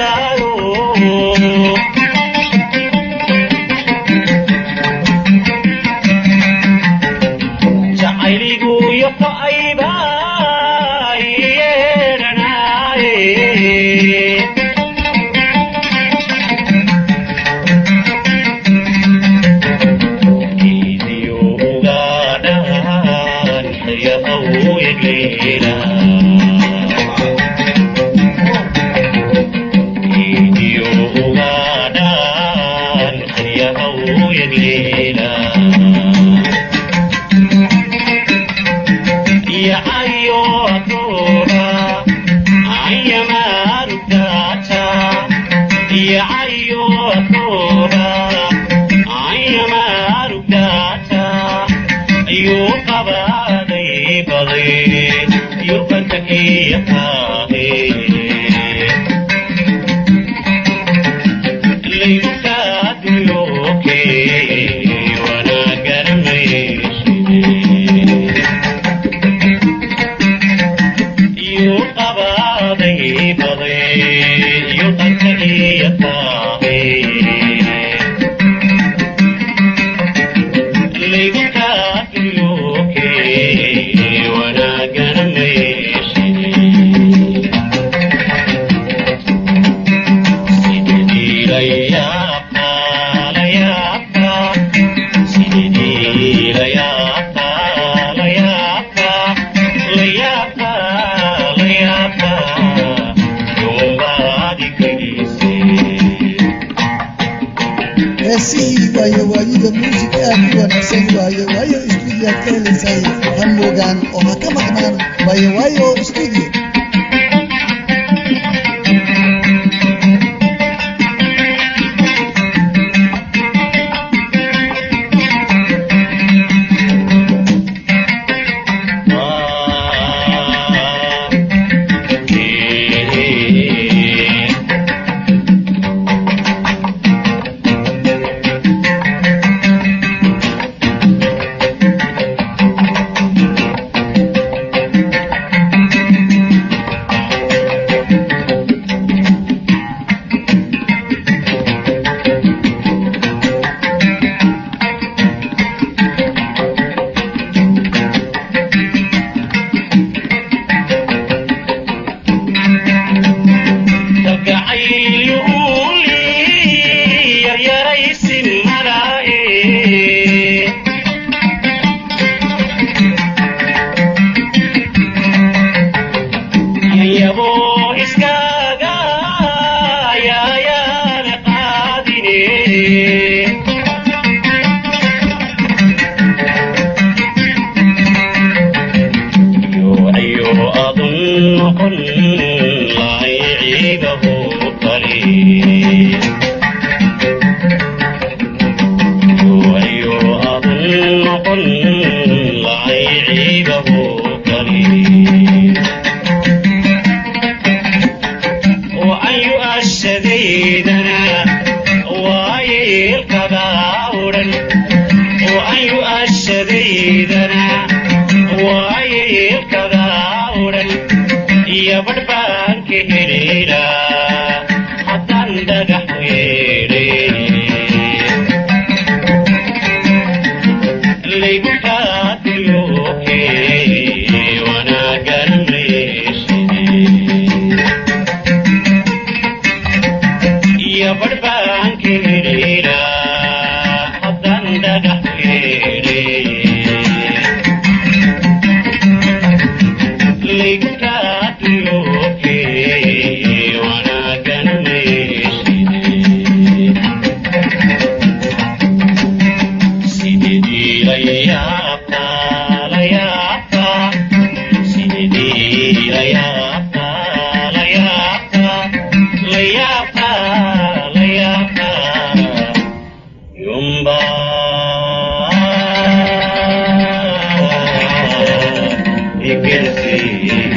yidhaahdo jacayligu yoqo'ayba yeedhanaaye idiyo ugaadhaan xeryahow yegleela idiyo ugaadhaan xeryahow yegleela yacayo adoona ayamaarugdaata yacayo adoona ayamaarugdaata yuu qabaaday baday yubanta iyaqaahe laygukaaduyooke wanaagaramayshide yuu qabaaday baday yubanta iyaqaahe laygukaaduyooke wanaagaramayshide sidii layaabka layaabka sidii layaabka layaabka layaabka layaabka yumbaadi kaise heesihii waayo waayida muusig aad u wanaagsan waayo waayo stuudiyaad ka helaysay ha moogaan oo ha ka maqnaan waayo waayo stuudiyo you can see.